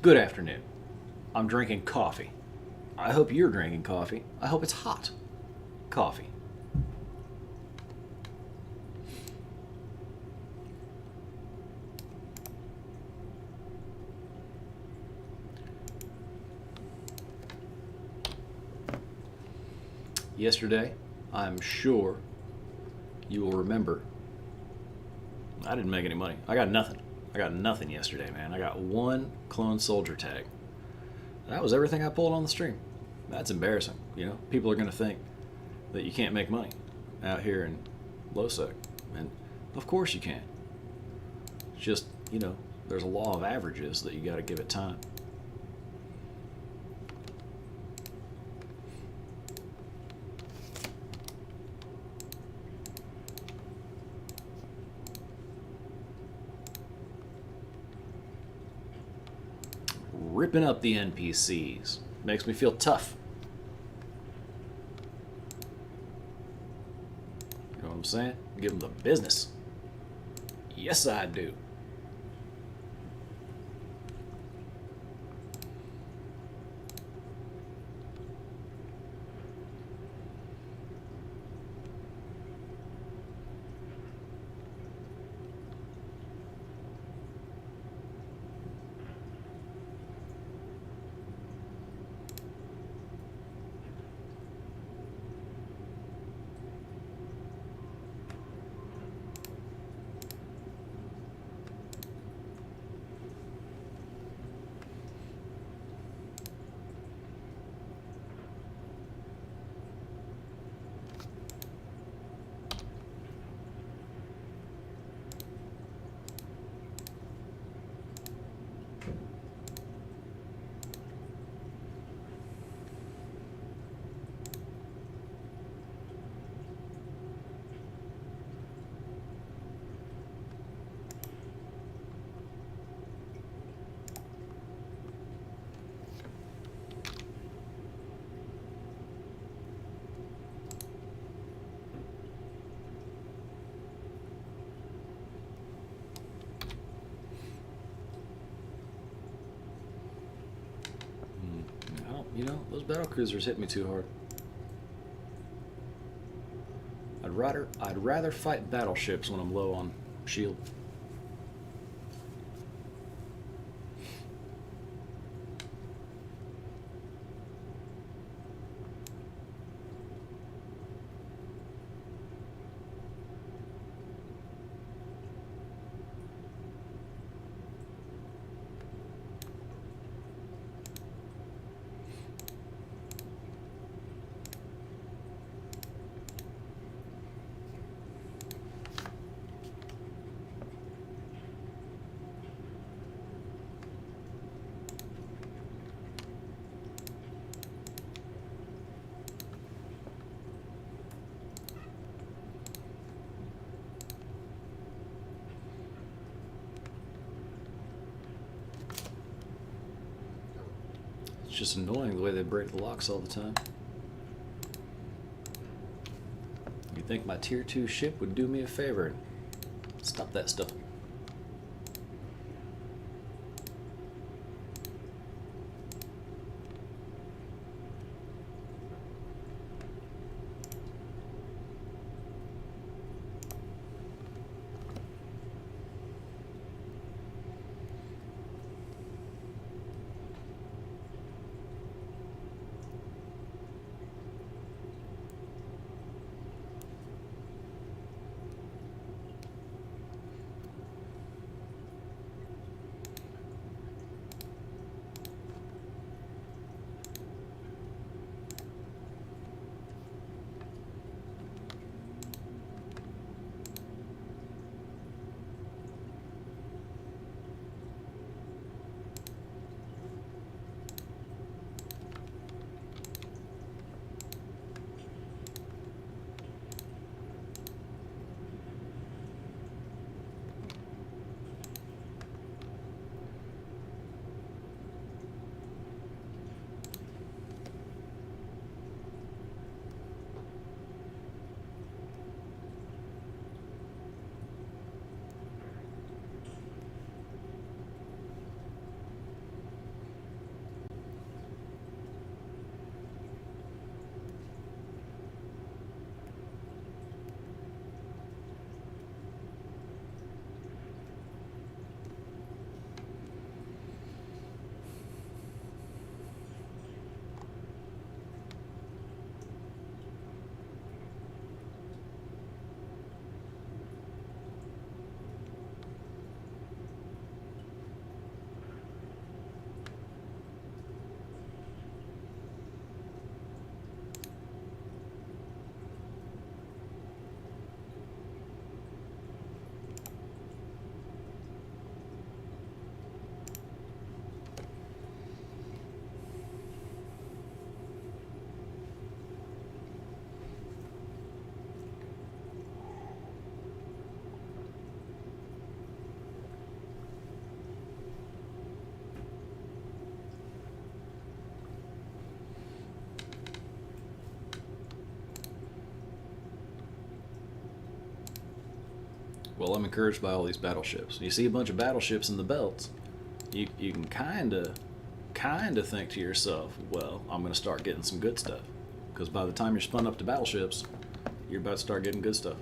Good afternoon. I'm drinking coffee. I hope you're drinking coffee. I hope it's hot coffee. Yesterday, I'm sure you will remember, I didn't make any money. I got nothing. I got nothing yesterday, man. I got one clone soldier tag. That was everything I pulled on the stream. That's embarrassing. You know, people are going to think that you can't make money out here in LoSec. And of course you can. It's just, you know, there's a law of averages that you got to give it time. Ripping up the NPCs makes me feel tough. You know what I'm saying? Give them the business. Yes, I do. You know, those battle cruisers hit me too hard. I'd rather fight battleships when I'm low on shield. It's just annoying the way they break the locks all the time. You think my tier 2 ship would do me a favor and stop that stuff? Well, I'm encouraged by all these battleships. You see a bunch of battleships in the belts, you can kind of think to yourself, well, I'm going to start getting some good stuff. Because by the time you're spun up to battleships, you're about to start getting good stuff.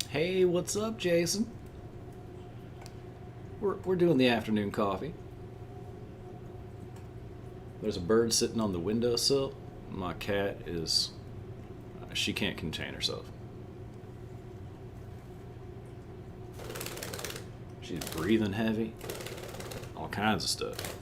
Hey, what's up, Jason? We're doing the afternoon coffee. There's a bird sitting on the windowsill. My cat is... she can't contain herself. She's breathing heavy. All kinds of stuff.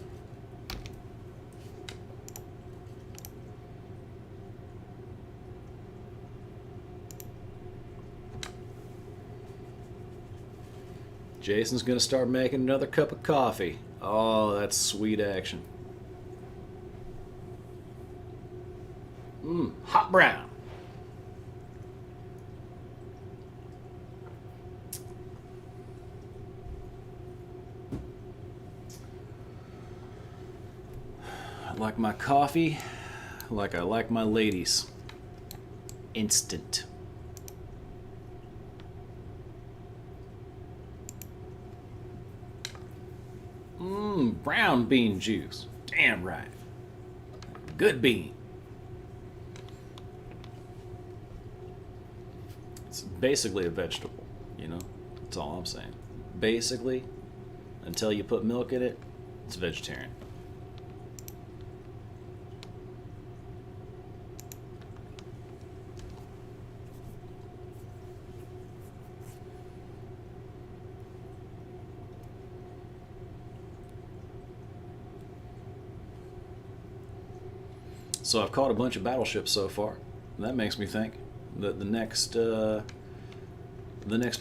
Jason's gonna start making another cup of coffee. Oh, that's sweet action. Hot brown. I like my coffee like I like my ladies. Instant. Brown bean juice. Damn right. Good bean. It's basically a vegetable, you know? That's all I'm saying. Basically, until you put milk in it, it's vegetarian. So I've caught a bunch of battleships so far. And that makes me think that the next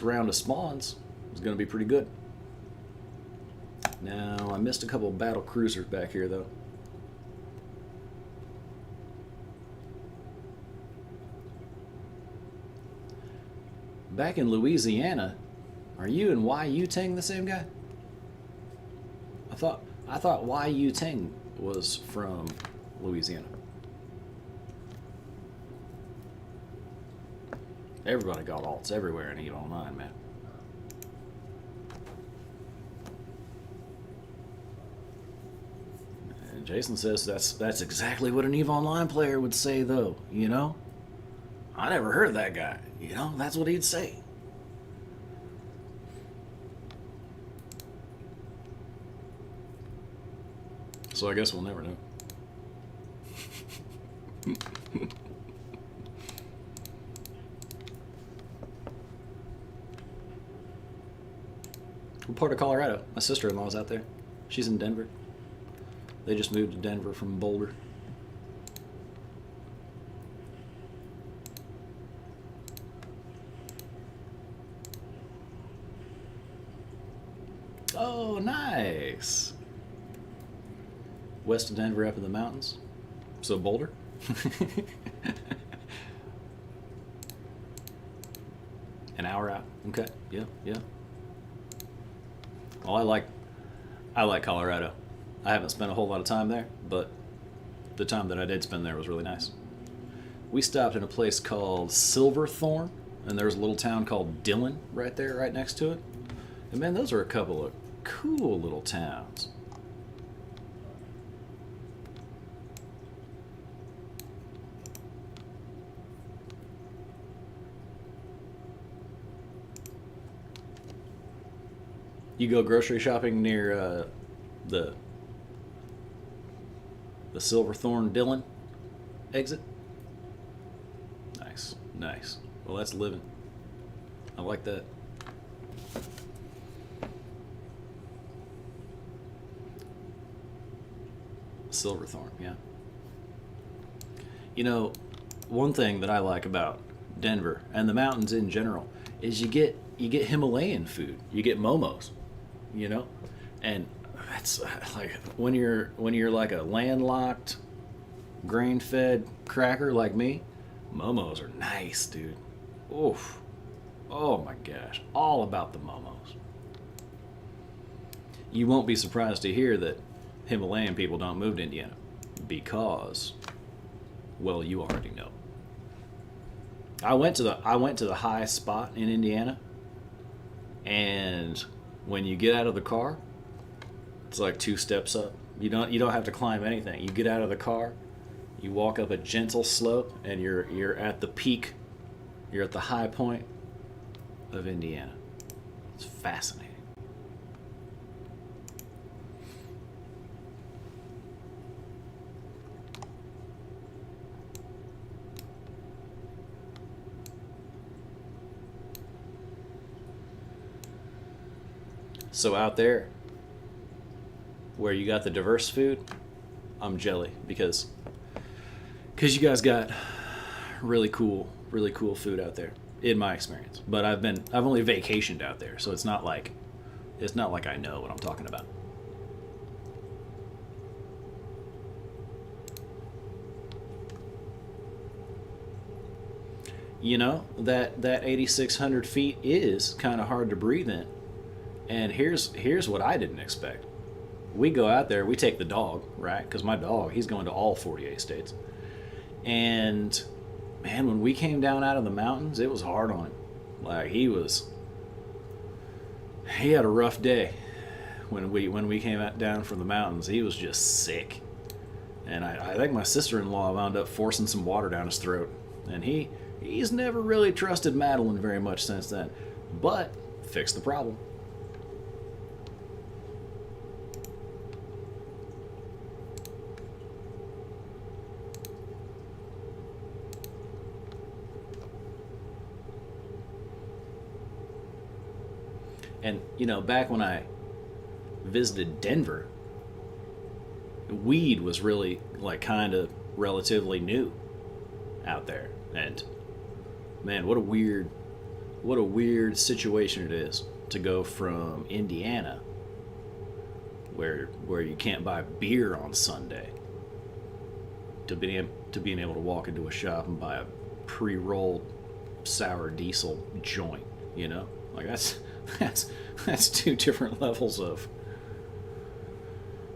round of spawns is going to be pretty good. Now, I missed a couple of battle cruisers back here, though. Back in Louisiana, are you and Y.U. Tang the same guy? I thought Y.U. Tang was from Louisiana. Everybody got alts everywhere in EVE Online, man. And Jason says that's exactly what an EVE Online player would say, though, you know? I never heard of that guy, you know? That's what he'd say. So I guess we'll never know. What part of Colorado? My sister-in-law's out there. She's in Denver. They just moved to Denver from Boulder. Oh, nice. West of Denver, up in the mountains. So Boulder? An hour out. Okay. Yeah, yeah. Well, I like Colorado. I haven't spent a whole lot of time there, but the time that I did spend there was really nice. We stopped in a place called Silverthorne, and there's a little town called Dillon right there, right next to it. And man, those are a couple of cool little towns. You go grocery shopping near the The Silverthorne Dillon exit. Nice, nice. Well, that's living. I like that. Silverthorne, yeah. You know, one thing that I like about Denver and the mountains in general is you get Himalayan food. You get momos, you know, and that's like when you're like a landlocked, grain-fed cracker like me, momos are nice, dude. Oof. Oh my gosh, all about the momos. You won't be surprised to hear that Himalayan people don't move to Indiana because, well, you already know. I went to the highest spot in Indiana, and when you get out of the car, it's like 2 steps up. You don't have to climb anything. You get out of the car, you walk up a gentle slope, and you're at the peak. You're at the high point of Indiana. It's fascinating. So out there, where you got the diverse food, I'm jelly because you guys got really cool food out there, in my experience. But I've only vacationed out there, so it's not like I know what I'm talking about. You know, that 8,600 feet is kind of hard to breathe in. And here's what I didn't expect. We go out there, we take the dog, right? Because my dog, he's going to all 48 states. And man, when we came down out of the mountains, it was hard on him. Like he had a rough day when we came down from the mountains. He was just sick, and I think my sister-in-law wound up forcing some water down his throat. And he's never really trusted Madeline very much since then, but fixed the problem. And, you know, back when I visited Denver, weed was really, like, kind of relatively new out there. And, man, what a weird situation it is to go from Indiana, where you can't buy beer on Sunday, to being able to walk into a shop and buy a pre-rolled sour diesel joint, you know? Like, that's 2 different levels of.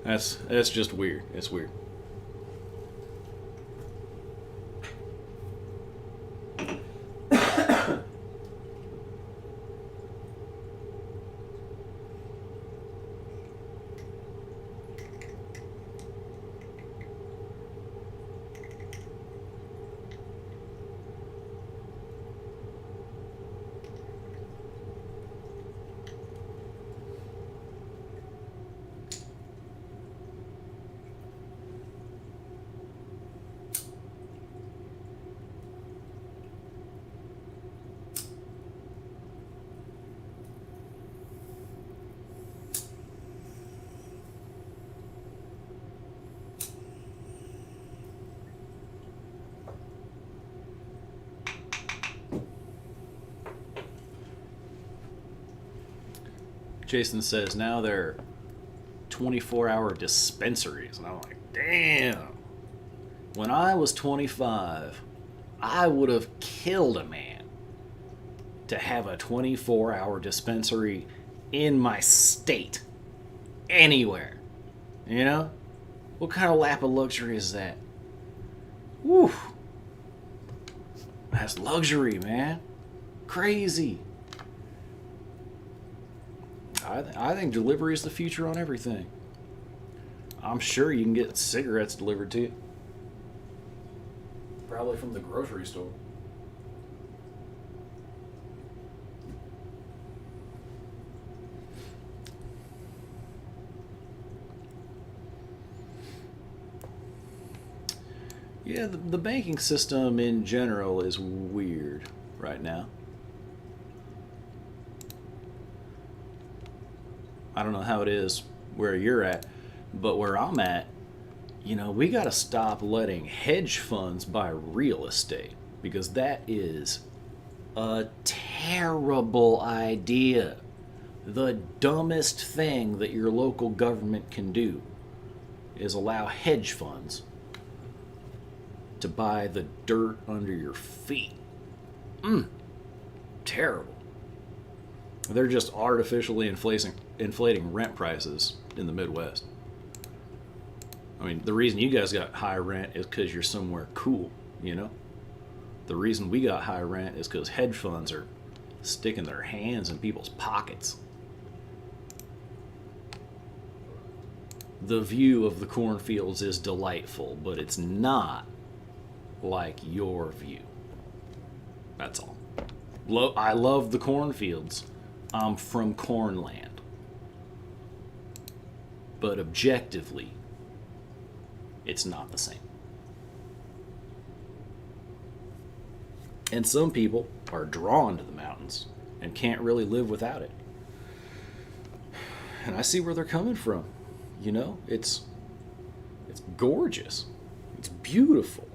That's just weird. It's weird. Jason says now they're 24-hour dispensaries, and I'm like, damn. When I was 25, I would have killed a man to have a 24-hour dispensary in my state, anywhere. You know? What kind of lap of luxury is that? Woo! That's luxury, man. Crazy. I think delivery is the future on everything. I'm sure you can get cigarettes delivered to you. Probably from the grocery store. Yeah, the banking system in general is weird right now. I don't know how it is where you're at, but where I'm at, we got to stop letting hedge funds buy real estate because that is a terrible idea. The dumbest thing that your local government can do is allow hedge funds to buy the dirt under your feet. Terrible. They're just artificially inflating rent prices in the Midwest. I mean, the reason you guys got high rent is because you're somewhere cool. The reason we got high rent is because hedge funds are sticking their hands in people's pockets. The view of the cornfields is delightful, but it's not like your view. That's all. I love the cornfields. I'm from Cornland. But objectively, it's not the same. And some people are drawn to the mountains and can't really live without it. And I see where they're coming from. It's gorgeous. It's beautiful.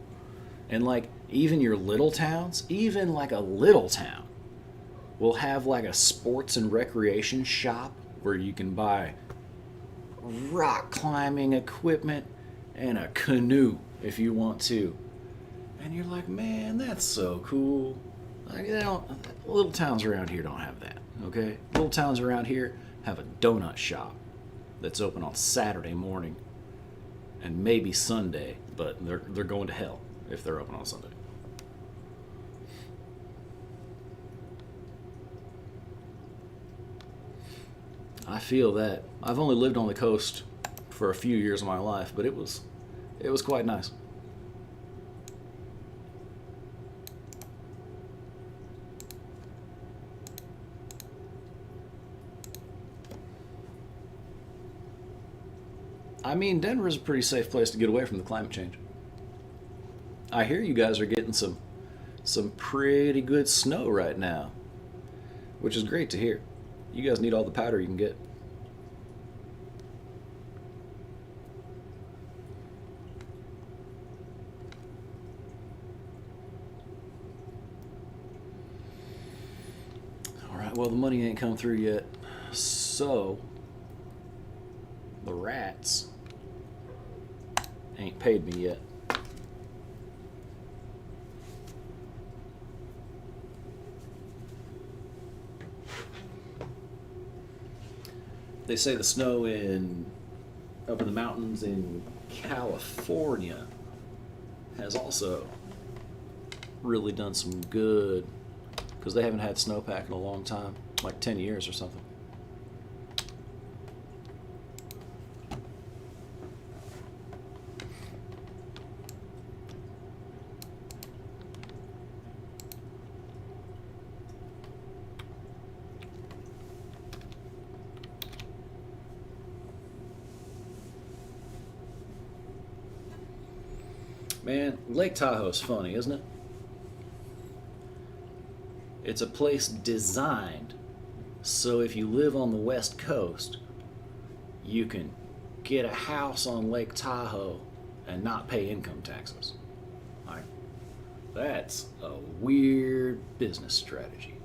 And like even your little towns, even like a little town will have like a sports and recreation shop where you can buy rock climbing equipment and a canoe if you want to. And you're like, man, that's so cool. Like, little towns around here don't have that, okay? Little towns around here have a donut shop that's open on Saturday morning and maybe Sunday, but they're going to hell if they're open on Sunday. I feel that. I've only lived on the coast for a few years of my life, but it was quite nice. I mean, Denver's a pretty safe place to get away from the climate change. I hear you guys are getting some pretty good snow right now, which is great to hear. You guys need all the powder you can get. All right, well, the money ain't come through yet, so the rats ain't paid me yet. They say the snow up in the mountains in California has also really done some good because they haven't had snowpack in a long time, like 10 years or something. Man, Lake Tahoe's funny, isn't it? It's a place designed so if you live on the West Coast, you can get a house on Lake Tahoe and not pay income taxes. Like, that's a weird business strategy.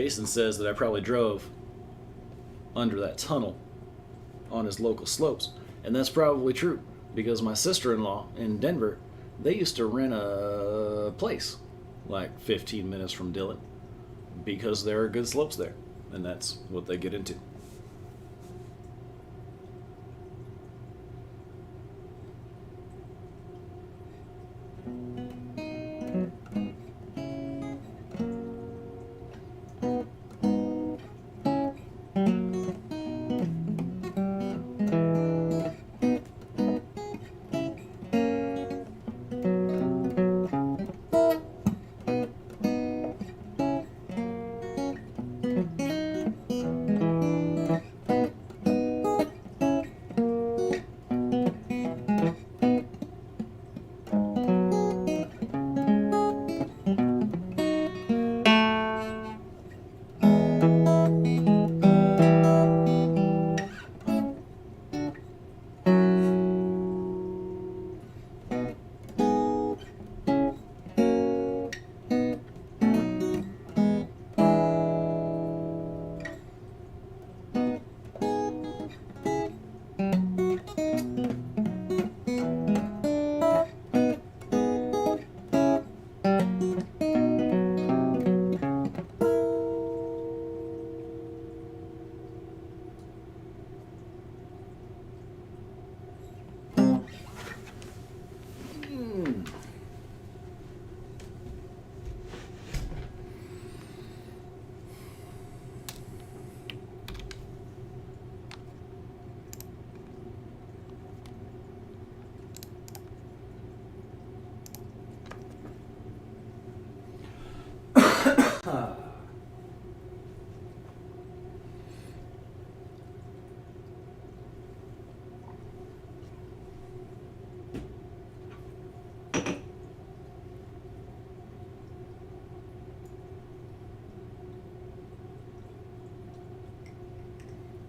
Jason says that I probably drove under that tunnel on his local slopes. And that's probably true because my sister-in-law in Denver, they used to rent a place like 15 minutes from Dillon because there are good slopes there. And that's what they get into.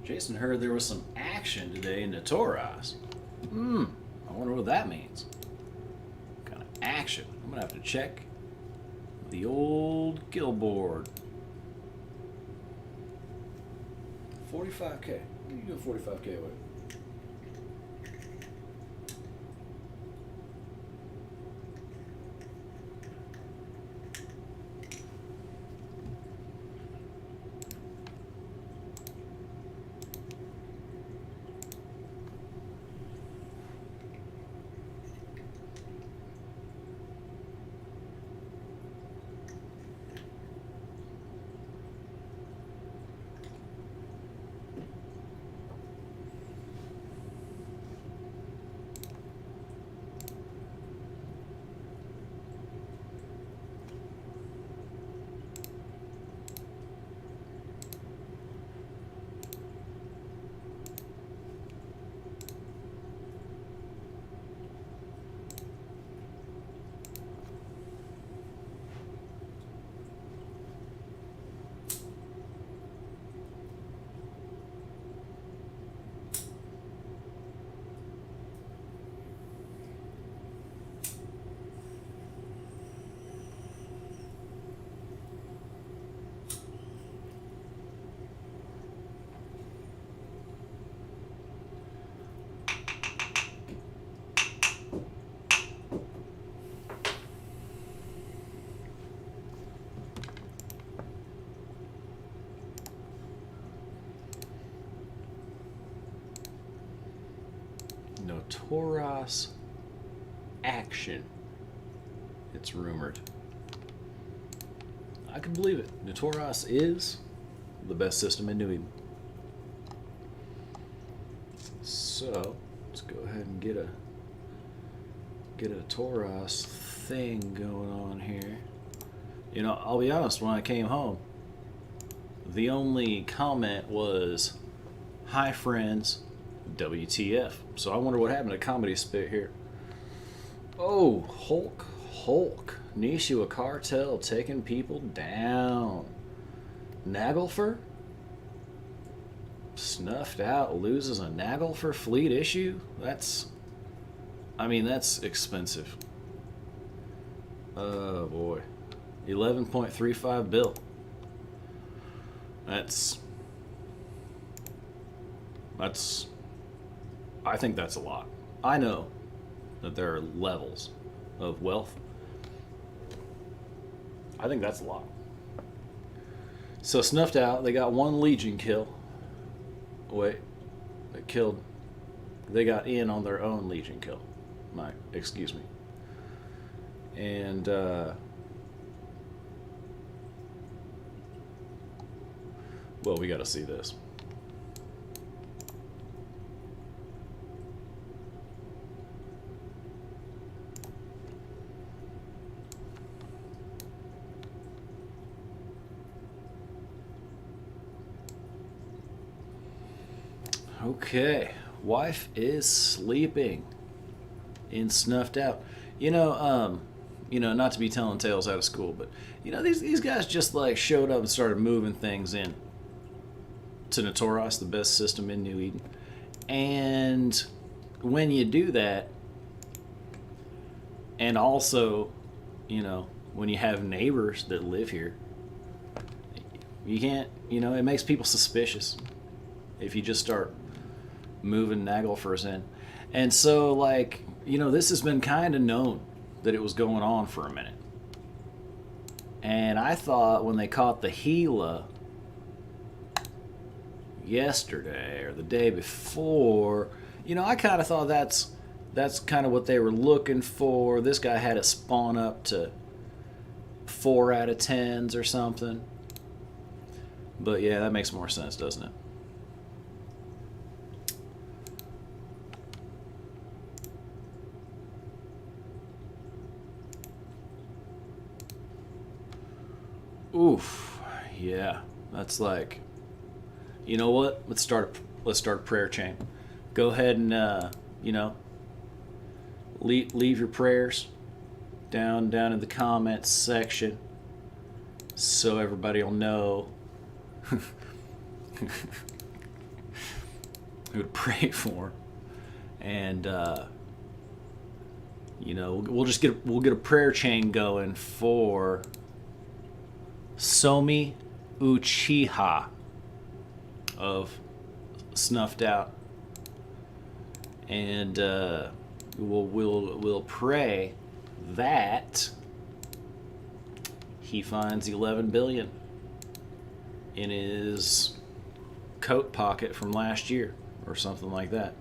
Jason heard there was some action today in the Toros. I wonder what that means. What kind of action? I'm gonna have to check the old Gilboard. 45K. What are you doing 45K with? Toros action, it's rumored. I can believe it. The Toros is the best system in New Eden. So let's go ahead and get a Toros thing going on here. You know, I'll be honest, when I came home, the only comment was, "Hi friends, WTF." So I wonder what happened to Comedy Spit here. Oh, Hulk. Nishua Cartel taking people down. Nagelfer? Snuffed out, loses a Nagelfer fleet issue? That's expensive. Oh boy. 11.35 bill. That's I think that's a lot. I know that there are levels of wealth. I think that's a lot. So snuffed out. They got one Legion kill. Wait, they killed. They got in on their own Legion kill. Excuse me. And well, we got to see this. Okay, wife is sleeping in snuffed out. Not to be telling tales out of school, but these guys just like showed up and started moving things in to Notoros, the best system in New Eden. And when you do that, and also, when you have neighbors that live here, you can't, it makes people suspicious if you just start moving Naglfars in. And so, this has been kind of known that it was going on for a minute. And I thought when they caught the Gila yesterday or the day before, I kind of thought that's kind of what they were looking for. This guy had it spawn up to 4 out of 10s or something. But yeah, that makes more sense, doesn't it? Oof, yeah, that's like, you know what? Let's start a prayer chain. Go ahead and leave your prayers down in the comments section, so everybody will know who to pray for, and we'll get a prayer chain going for Somi Uchiha of Snuffed Out, and we'll pray that he finds 11 billion in his coat pocket from last year or something like that.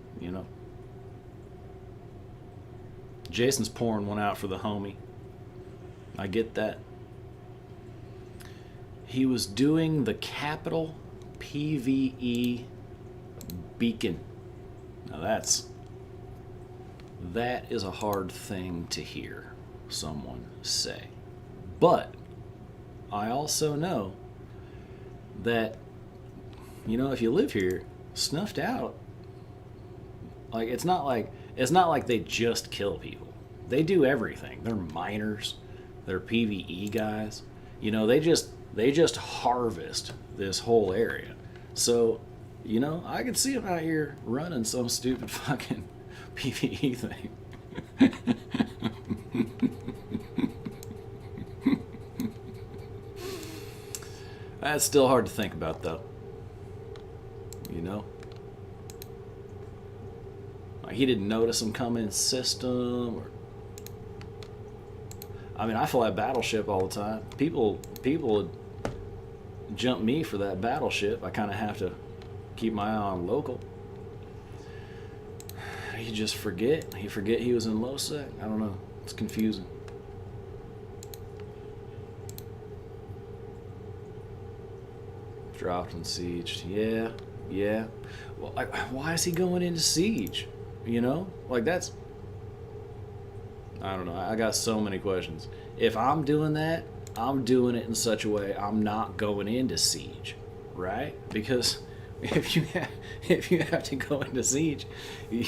Jason's pouring one out for the homie. I get that. He was doing the Capital PvE beacon. Now that is a hard thing to hear someone say. But I also know that, if you live here, Snuffed Out, it's not like they just kill people. They do everything. They're miners. They're PvE guys. They just harvest this whole area. So, I could see them out here running some stupid fucking PvE thing. That's still hard to think about, though. He didn't notice them coming in system, I fly Battleship all the time. People jump me for that Battleship. I kind of have to keep my eye on local. He just forget. He forget he was in low sec. I don't know. It's confusing. Dropped in Siege. Yeah. Well, why is he going into Siege? That's... I don't know. I got so many questions. If I'm doing that, I'm doing it in such a way I'm not going into Siege, right? Because if you have to go into Siege, you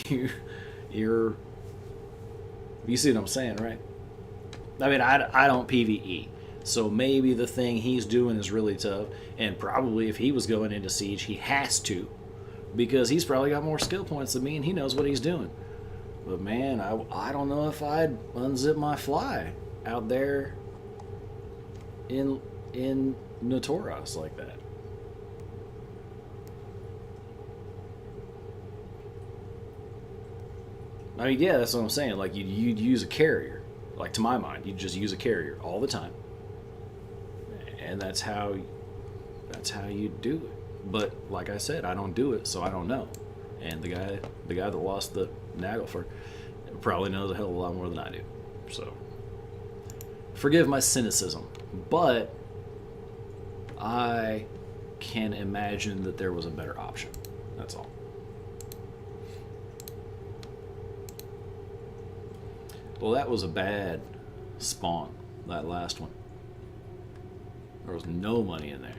see what I'm saying, right? I don't PvE, so maybe the thing he's doing is really tough, and probably if he was going into Siege, he has to, because he's probably got more skill points than me, and he knows what he's doing. But man, I don't know if I'd unzip my fly out there in Notoros like that. I mean, yeah, that's what I'm saying. Like, you'd use a carrier. Like, to my mind, you'd just use a carrier all the time. And that's how you do it. But like I said, I don't do it, so I don't know. And the guy that lost the Nagelfar probably knows a hell of a lot more than I do. So forgive my cynicism, but I can imagine that there was a better option. That's all. Well, that was a bad spawn, that last one. There was no money in there.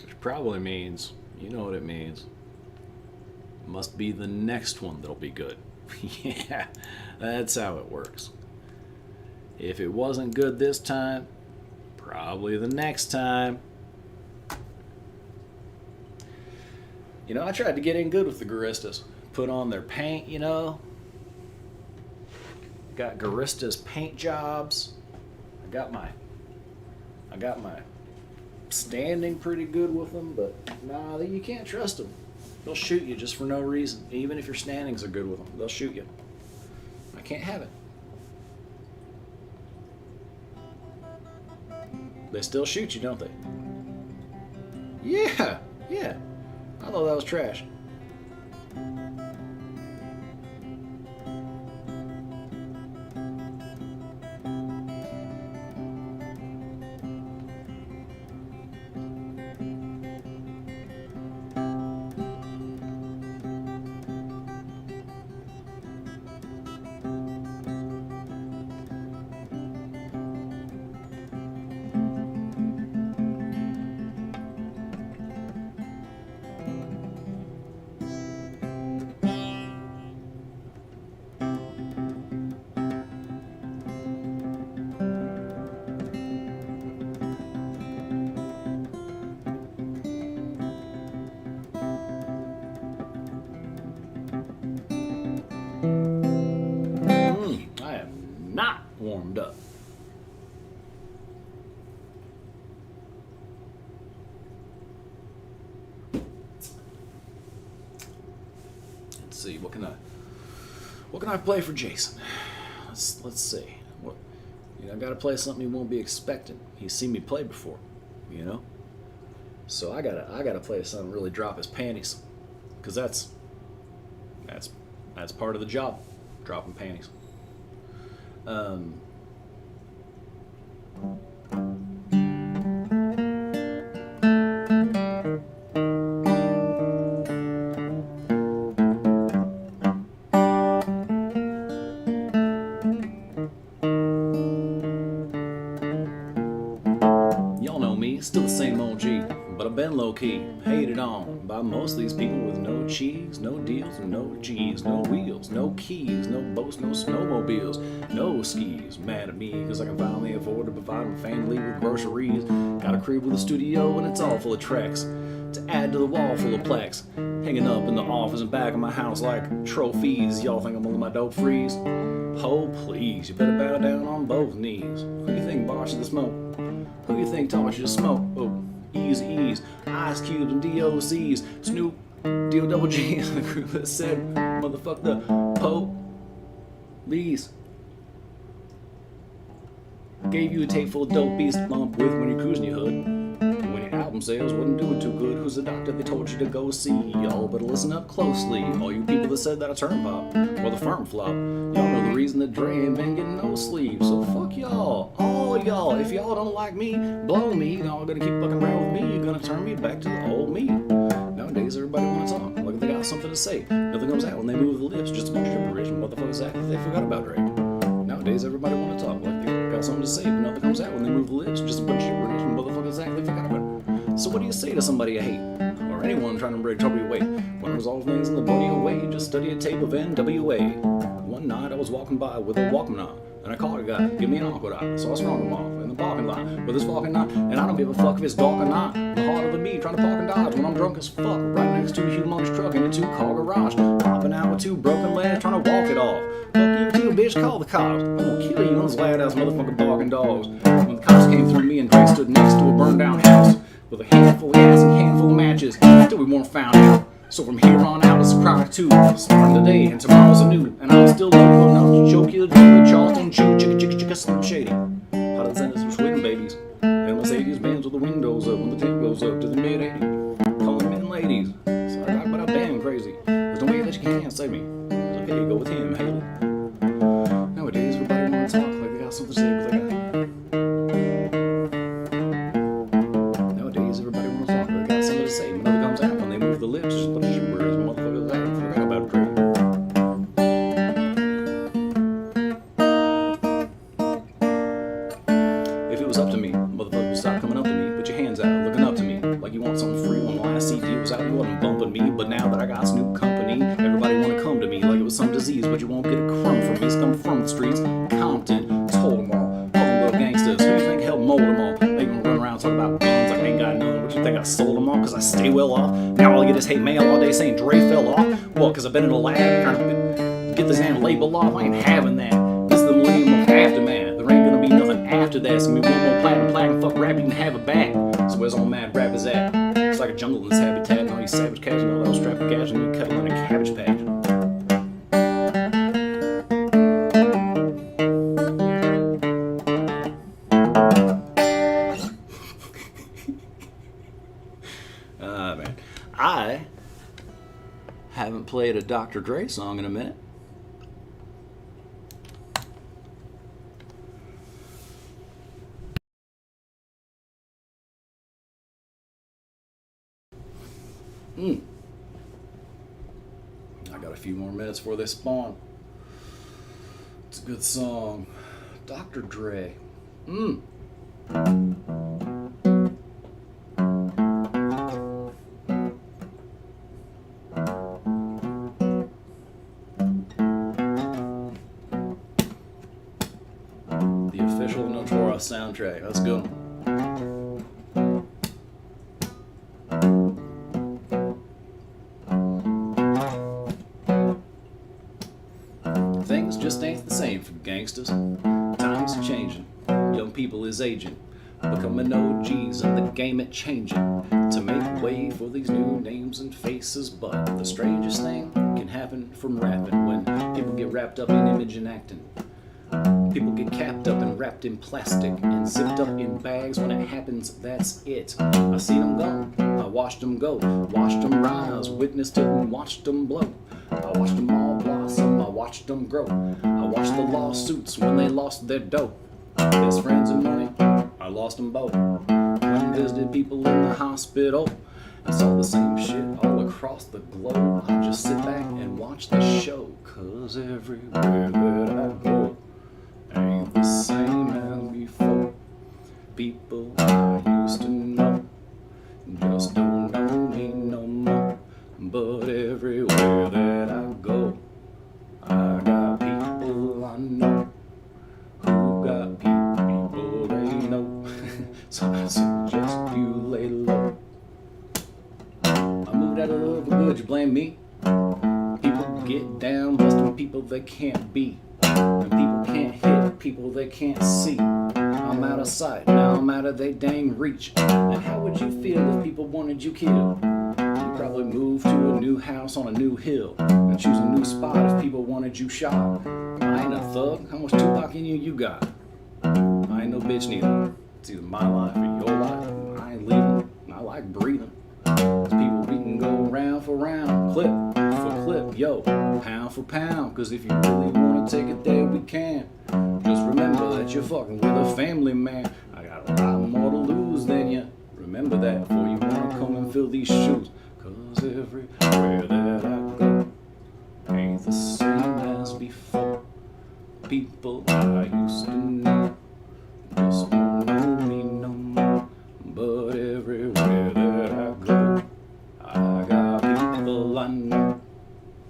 Which probably means, you know what it means. Must be the next one that'll be good. Yeah, that's how it works. If it wasn't good this time, probably the next time. You know, I tried to get in good with the Guristas. Put on their paint, you know. Got Guristas paint jobs. I got my standing pretty good with them, but nah, you can't trust them. They'll shoot you just for no reason. Even if your standings are good with them, they'll shoot you. I can't have it. They still shoot you, don't they? Yeah. I thought that was trash. I am not warmed up. Let's see, what can I play for Jason? Let's see. What, I gotta play something he won't be expecting. He's seen me play before, you know? So I gotta play something really drop his panties. Cause that's part of the job. Dropping panties. Y'all know me, still the same OG, but I've been low-key, hated on by most of these people with no cheese, no deals, no G's, no wheels, no keys, no boats, no snowmobiles, no skis. Mad at me because I can finally afford to provide my family with groceries. Got a crib with a studio and it's all full of tracks to add to the wall full of plaques, hanging up in the office and back of my house like trophies. Y'all think I'm only my dope freeze? Oh please, you better bow down on both knees. Who do you think bought you the smoke? Who do you think taught you to smoke? Oh, Eazy-E's, Ice Cubes and DOC's, Snoop, D-O-double-G's, the crew that said, motherfuck the police. Gave you a tape full of dope beats to bump with when you're cruising your hood. And when your album sales wasn't doing too good, who's the doctor they told you to go see? Y'all better listen up closely. All you people that said that I turn pop, or the firm flop, y'all know the reason that Dre ain't been getting no sleep. So fuck y'all, all y'all. If y'all don't like me, blow me. Y'all gonna keep fucking around with me. You're gonna turn me back to the old me. Nowadays everybody wanna talk, like they got something to say. Nothing comes out when they move the lips, just a bunch of gibberish. Motherfuckers act like they forgot about Dre. Nowadays everybody wanna talk, like they got something to say, but nothing comes out when they move the lips, just a bunch of gibberish. Motherfuckers act like they forgot about it. So what do you say to somebody you hate, or anyone trying to break trouble your way? Want to resolve things in the bloody way? Just study a tape of NWA. One night I was walking by with a Walkman on, and I called a guy, give me an awkward eye. So I sprung him off in the parking lot with his walking knot, and I don't give a fuck if it's dark or not. The heart of the bee trying to park and dodge when I'm drunk as fuck, right next to a humongous truck in a two-car garage, popping out with two broken legs trying to walk it off. Fuck you too, bitch, call the cops. I'm gonna kill you on those loud ass motherfucking barking dogs. When the cops came through, me and Dre stood next to a burned down house with a handful of gas and a handful of matches till we weren't found out. So from here on out, it's a product too. Starting today and tomorrow's a new, and I'm still putting out to choke you, the Charleston Chew, chicka, Slim Shady. How to send us some swing babies. And Mercedes Benz with the windows up when the tape goes up to the mid 80s. Calling men ladies. Sorry, but I've been crazy. There's no way that you can't save me. It's okay, go with him, Haley. Nowadays, everybody wanna talk like they got something to say, but they got. Nowadays, everybody wanna talk like they got something to say. When another comes out, when they move the lips, just put a shimmer as motherfuckers out. Forgot about Drake. If it was up to me, motherfuckers would stop coming up to me. Put your hands out, looking up to me like you want something free. When the last CD was out, you wasn't bumping me. But now that I got some new company, everybody wanna come to me like it was some disease. But you won't get a crumb from me. It's come from the streets, Compton, told them all. All them little gangsters, who do you think helped mold them all? They gonna run around talking about guns like I ain't got none. What do you think I sold them all? Cause I stay well off. Now all I get is hate mail all day saying Dre fell off. Well, cause I've been in a lab trying to get this damn label off. I ain't having that. This is the millennium of aftermath. There ain't gonna be nothing after that. It's gonna be one more platinum, fuck rap, you can have it back. So where's all mad rappers at? It's like a jungle in this habitat, and all these savage cats, you know, they'll strap a gash and kettle in a cabbage patch. Man. I haven't played a Dr. Dre song in a minute. I got a few more minutes before they spawn. It's a good song. Dr. Dre. The official Notorious soundtrack. That's a good one. Things just ain't the same for gangsters. Times are changing. Young people is aging. Becoming OGs and the game it changing. To make way for these new names and faces. But the strangest thing can happen from rapping. When people get wrapped up in image and acting. People get capped up and wrapped in plastic and zipped up in bags. When it happens, that's it. I seen them go, I watched them go, watched them rise, witnessed it and watched them blow. I watched them all blossom, I watched them grow. I watched the lawsuits when they lost their dough. Best friends and money, I lost them both. When I visited people in the hospital, I saw the same shit all across the globe. I just sit back and watch the show, cause everywhere that I go ain't the same as before. People I used to know just don't know me no more. But everywhere that I go, I got people I know who got people they know. So I suggest you lay low. I moved out of love, but good, you blame me? People get down, busting people they can't be. And people can't hit people they can't see. I'm out of sight, now I'm out of their dang reach. And how would you feel if people wanted you killed? You'd probably move to a new house on a new hill and choose a new spot if people wanted you shot. I ain't a thug, how much Tupac in you got? I ain't no bitch neither. It's either my life or your life. I ain't leaving, I like breathing. Cause people we can go round for round, clip for clip, yo, pound for pound. Cause if you really wanna take it there, we can. Just remember that you're fucking with a family man. I got a lot more to lose than you. Remember that before you wanna come and fill these shoes. Cause everywhere that I go ain't the same as before. People I used to know just don't know me no more. But everywhere that I go, I got people I know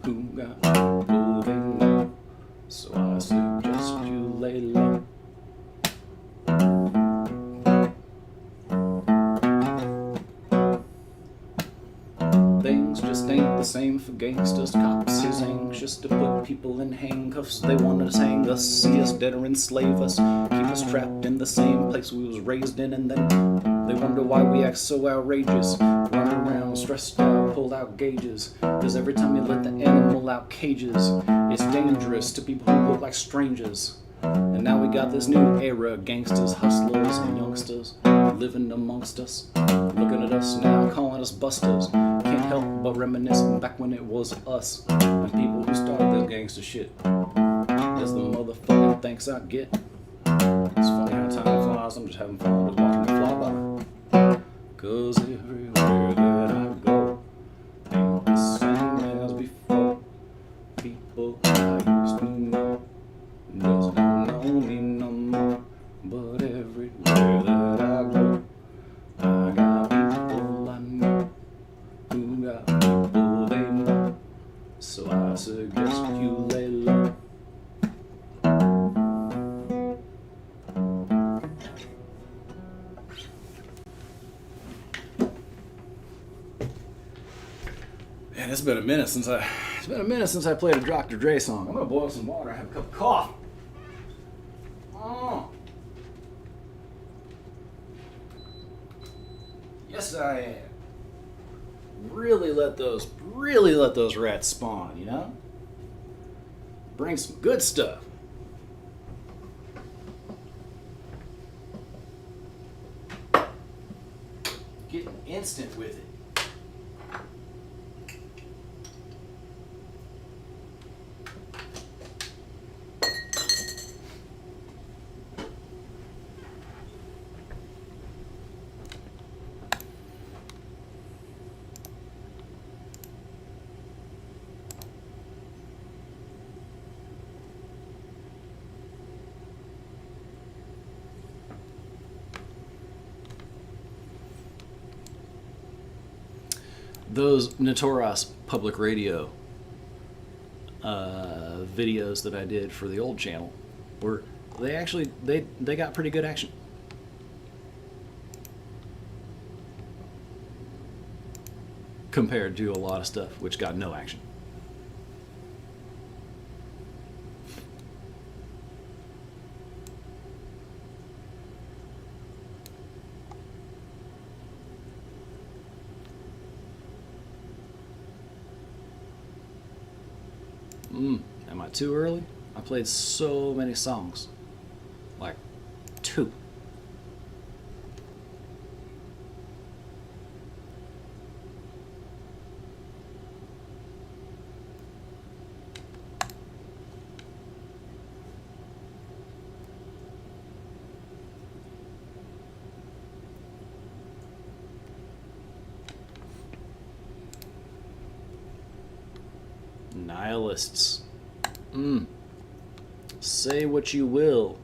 who got people they know. So I suggest you lay low. Things just ain't the same for gangsters. Cops is anxious to put people in handcuffs. They want us hang us, see us dead or enslave us. Keep us trapped in the same place we was raised in and then They wonder why we act so outrageous. Run around stressed out, pulled out gauges. Cause every time you let the animal out cages, it's dangerous to people who look like strangers. And now we got this new era, gangsters, hustlers, and youngsters living amongst us. Looking at us now, calling us busters. Can't help but reminisce back when it was us. And people who started this gangster shit. That's the motherfucking thanks I get. It's funny how time flies, I'm just having fun, just watching it fly by. Cause everywhere that I go ain't the same as before. People I used to know just don't know me no more. But everywhere that I go, I got people I know who got people they know. So I suggest you lay low. Man, it's been a minute since I played a Dr. Dre song. I'm gonna boil some water and have a cup of coffee. Oh. Yes, I am. Really let those rats spawn, you know? Bring some good stuff. Getting instant with it. Those Notorious public radio videos that I did for the old channel were they got pretty good action. Compared to a lot of stuff which got no action. Am I too early? I played so many songs. Like 2. Nihilists. Say what you will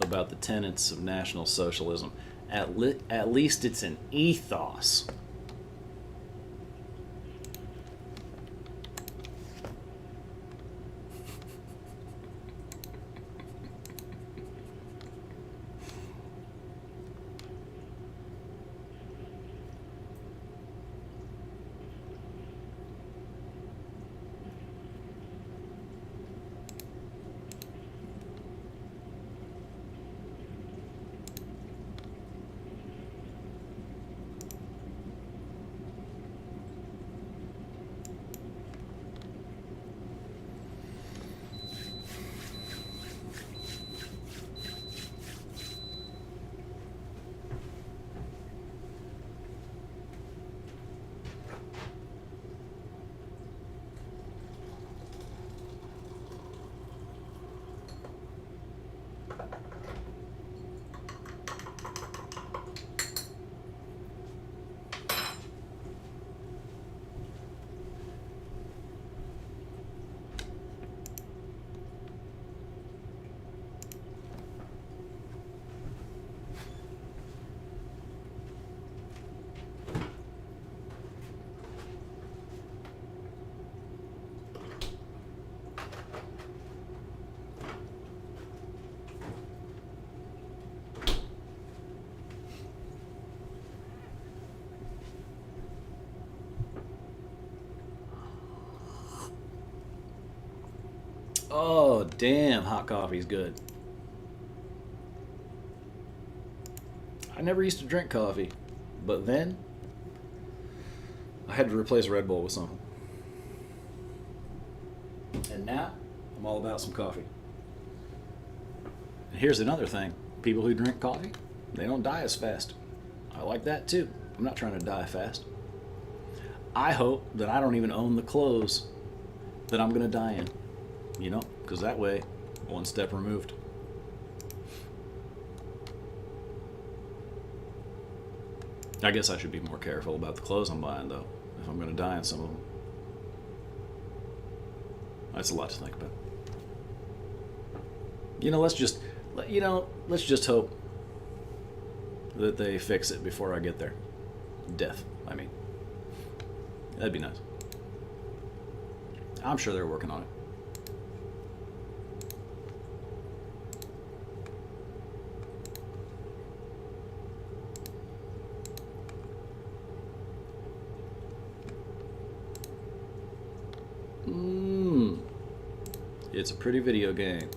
about the tenets of National Socialism. At least it's an ethos. Oh, damn, hot coffee's good. I never used to drink coffee. But then I had to replace Red Bull with something. And now I'm all about some coffee. And here's another thing. People who drink coffee, they don't die as fast. I like that too. I'm not trying to die fast. I hope that I don't even own the clothes that I'm going to die in. You know, because that way, one step removed. I guess I should be more careful about the clothes I'm buying, though, if I'm going to die in some of them. That's a lot to think about. Let's just hope that they fix it before I get there. Death, I mean. That'd be nice. I'm sure they're working on it. It's a pretty video game.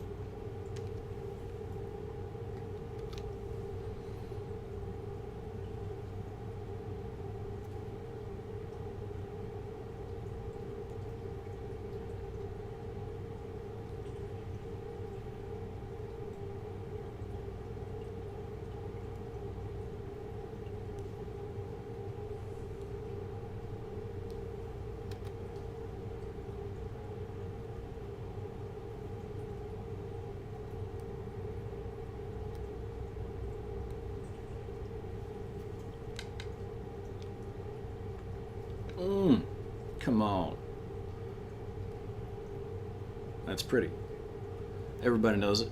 Come on. That's pretty. Everybody knows it.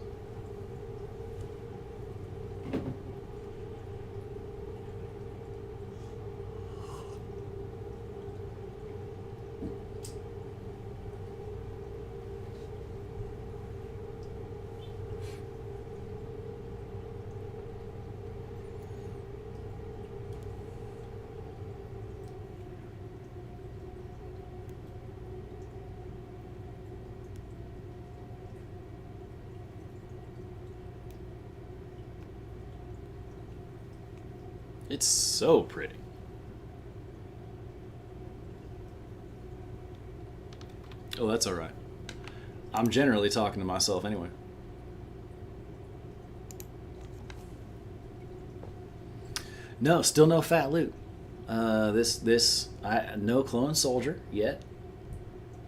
It's so pretty. Oh, that's all right. I'm generally talking to myself anyway. No, still no fat loot. No Clone Soldier yet.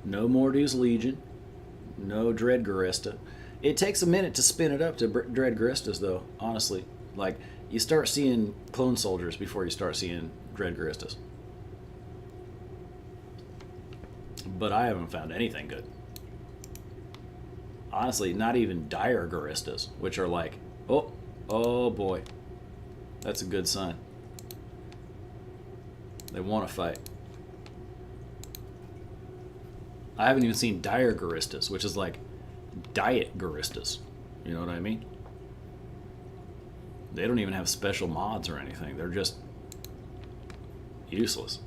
No Mordu's Legion. No Dread Garista. It takes a minute to spin it up to Dread Garistas, though. Honestly, like you start seeing Clone Soldiers before you start seeing Dread Garistas. But I haven't found anything good. Honestly, not even Dire Garistas, which are like, oh boy, that's a good sign. They want to fight. I haven't even seen Dire Garistas, which is like Diet Garistas. You know what I mean? They don't even have special mods or anything. They're just useless.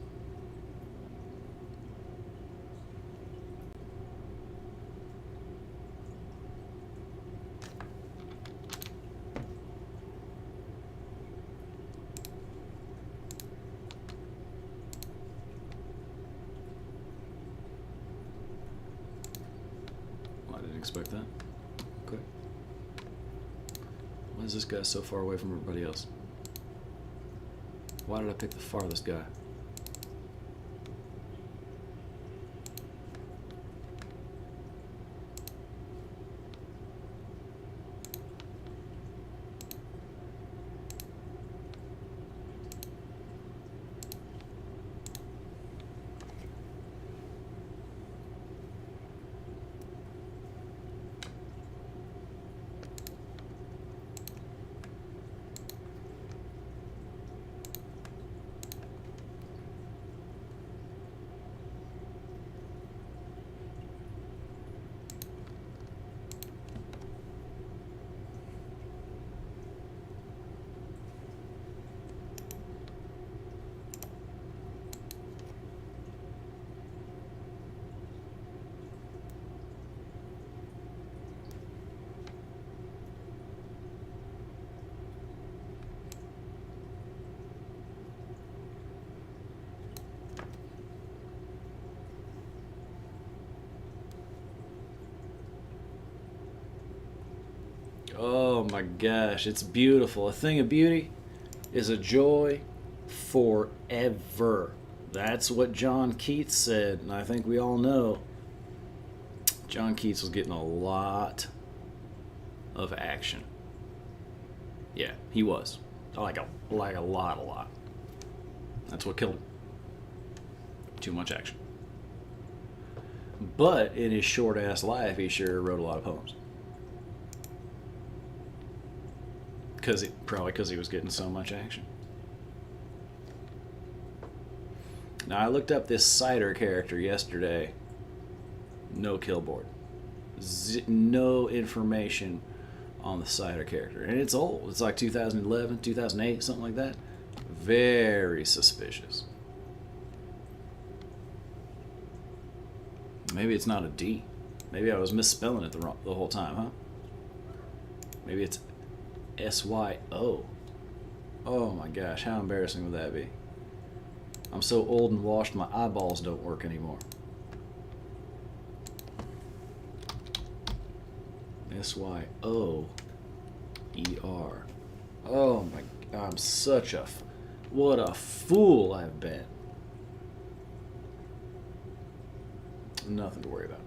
I didn't expect that. Okay. Why is this guy so far away from everybody else? Why did I pick the farthest guy? Oh my gosh, it's beautiful. A thing of beauty is a joy forever. That's what John Keats said, and I think we all know John Keats was getting a lot of action. Yeah, he was. Like a lot. That's what killed him. Too much action. But in his short ass life, he sure wrote a lot of poems. Probably because he was getting so much action. Now, I looked up this Cider character yesterday. No kill board. No information on the Cider character. And it's old. It's like 2011, 2008, something like that. Very suspicious. Maybe it's not a D. Maybe I was misspelling it the whole time, huh? Maybe it's SYO. Oh my gosh, how embarrassing would that be? I'm so old and washed, my eyeballs don't work anymore. SYOER. Oh my, I'm such a, what a fool I've been. Nothing to worry about.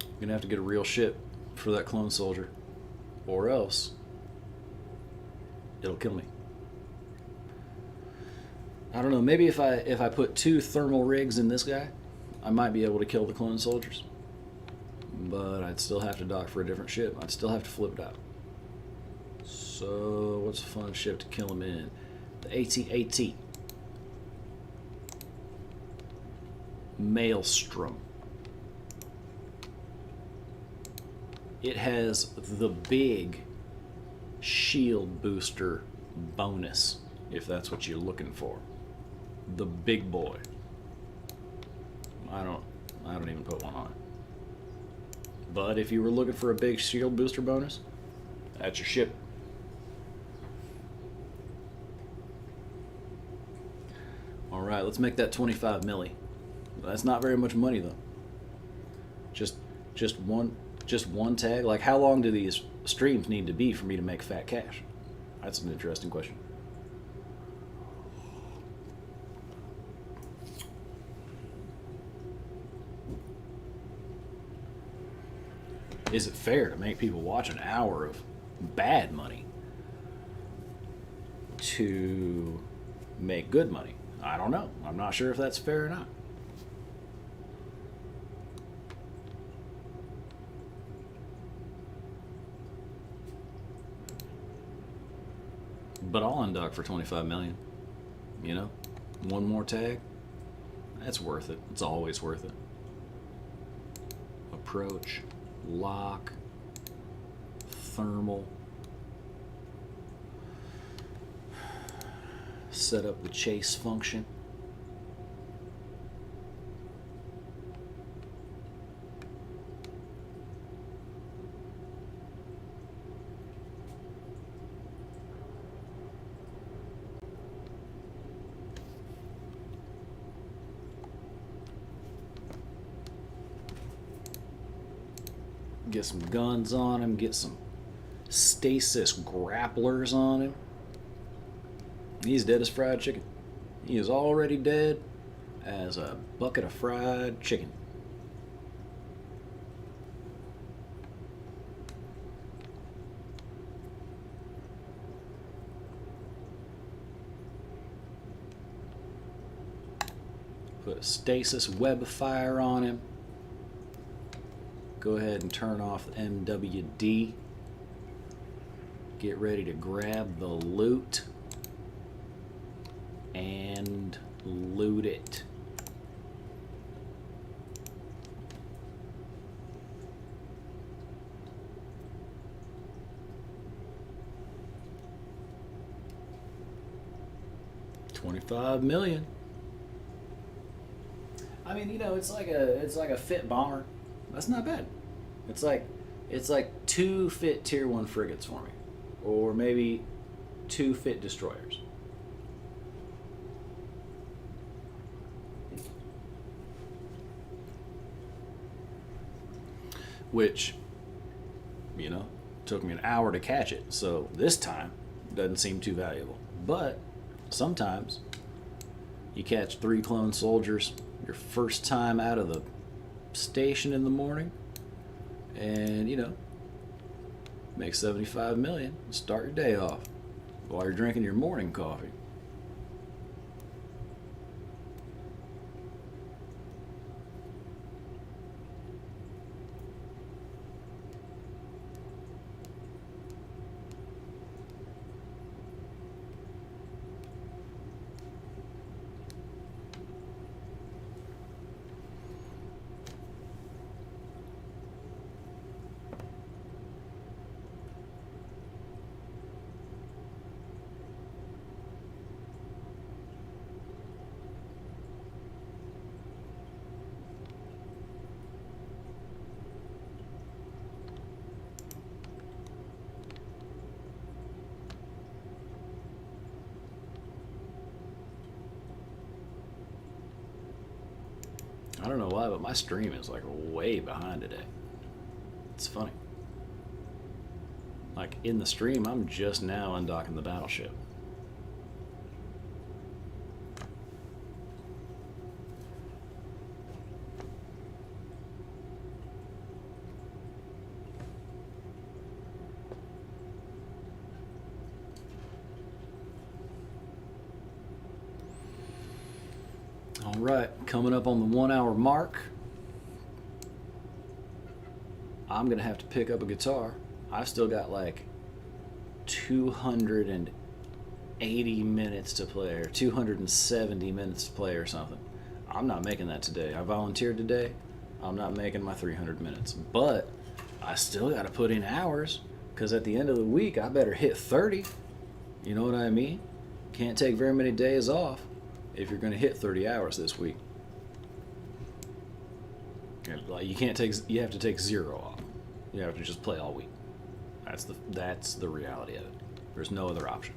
I'm gonna have to get a real ship for that clone soldier, or else it'll kill me. I don't know. Maybe if I put 2 thermal rigs in this guy, I might be able to kill the clone soldiers. But I'd still have to dock for a different ship. I'd still have to flip it out. So what's a fun ship to kill him in? The AT-AT. Maelstrom. It has the big shield booster bonus, if that's what you're looking for. The big boy. I don't even put one on. But if you were looking for a big shield booster bonus, that's your ship. All right, let's make that 25 milli. That's not very much money though. Just one tag. Like, how long do these streams need to be for me to make fat cash? That's an interesting question. Is it fair to make people watch an hour of bad money to make good money? I don't know. I'm not sure if that's fair or not. But I'll undock for 25 million. You know? One more tag. That's worth it. It's always worth it. Approach. Lock. Thermal. Set up the chase function. Get some guns on him, get some stasis grapplers on him. He's dead as fried chicken. He is already dead as a bucket of fried chicken. Put a stasis web of fire on him. Go ahead and turn off the MWD. Get ready to grab the loot and loot it. $25 million. I mean, you know, it's like a fit bomber. That's not bad. It's like two fit tier 1 frigates for me, or maybe two fit destroyers. Which, you know, took me an hour to catch it, so this time doesn't seem too valuable. But sometimes you catch 3 clone soldiers your first time out of the station in the morning, and you know, make 75 million, start your day off while you're drinking your morning coffee. I don't know why, but my stream is like way behind today. It's funny. Like in the stream, I'm just now undocking the battleship. All right, coming up on the 1 hour mark. I'm gonna have to pick up a guitar. I've still got like 280 minutes to play, or 270 minutes to play, or something. I'm not making that today. I volunteered today. I'm not making my 300 minutes, but I still got to put in hours, because at the end of the week I better hit 30. You know what I mean? Can't take very many days off if you're going to hit 30 hours this week. Like you have to take 0 off. You have to just play all week. That's the reality of it. There's no other option.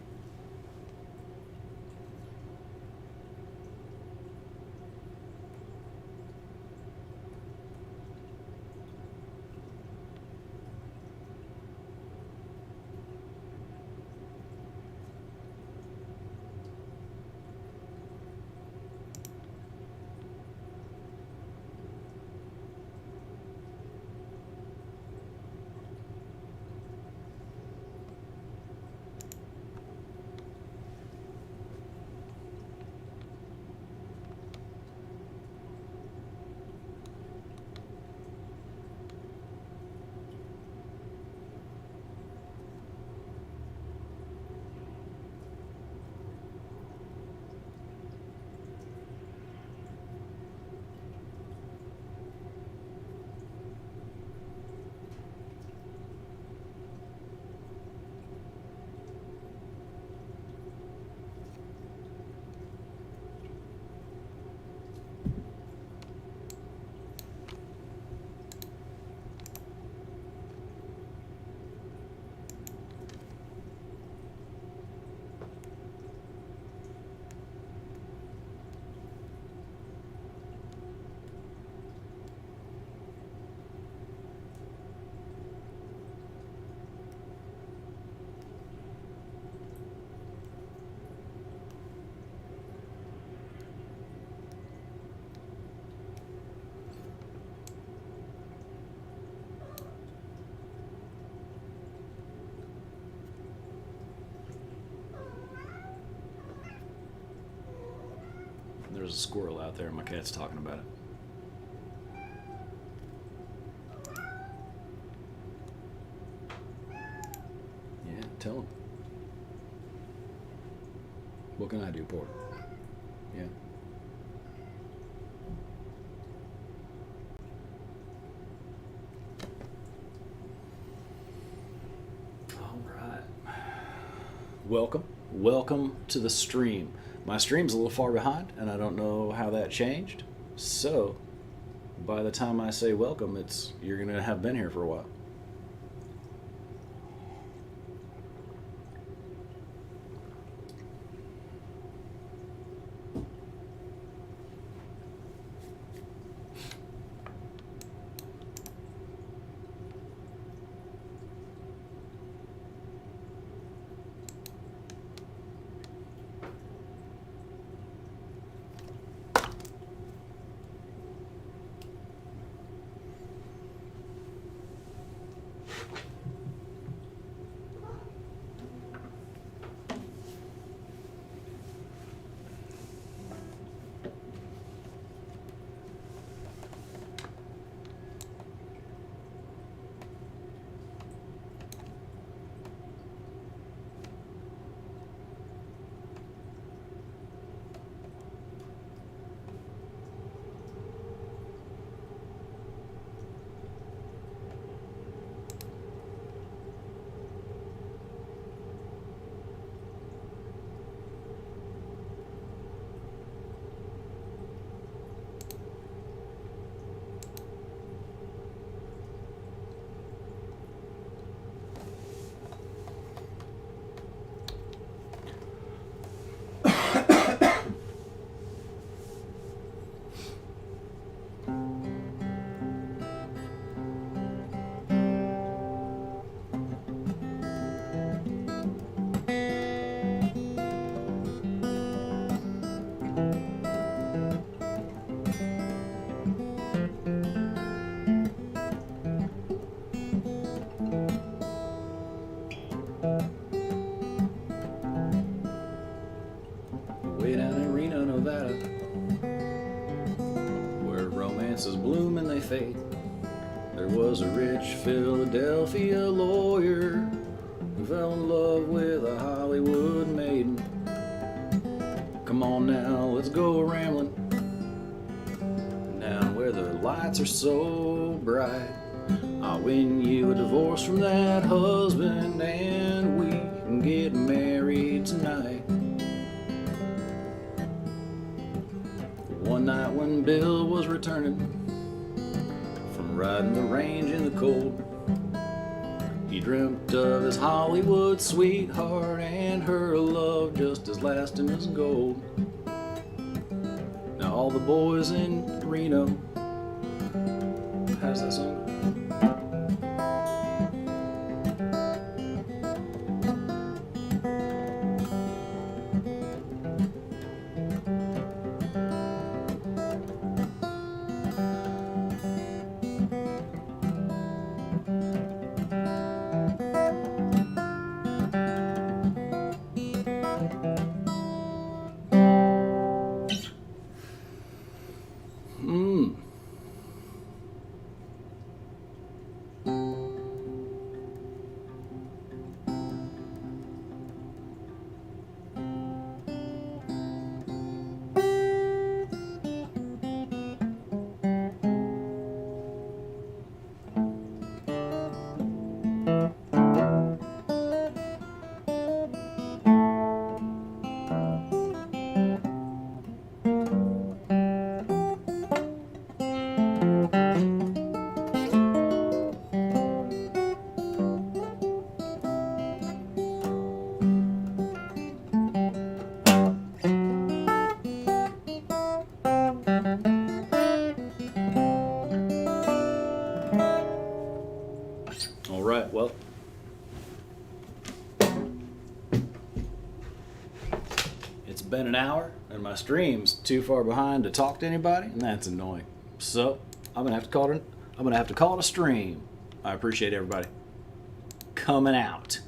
There's a squirrel out there and my cat's talking about it. Yeah, tell him. What can I do, Porter? Yeah. All right. welcome to the stream. My stream's a little far behind, and I don't know how that changed. So, by the time I say welcome, you're gonna have been here for a while. Way down in Reno, Nevada, where romances bloom and they fade, there was a rich Philadelphia lawyer who fell in love with a Hollywood maiden. Come on now, let's go rambling down where the lights are so bright. I'll win you a divorce from that husband and we can get married tonight. One night when Bill was returning from riding the range in the cold, he dreamt of his Hollywood sweetheart and her love just as lasting as gold. Now all the boys in Reno, how's that song? All right, well, it's been an hour and my stream's too far behind to talk to anybody, and that's annoying. So I'm gonna have to call it a stream. I appreciate everybody coming out.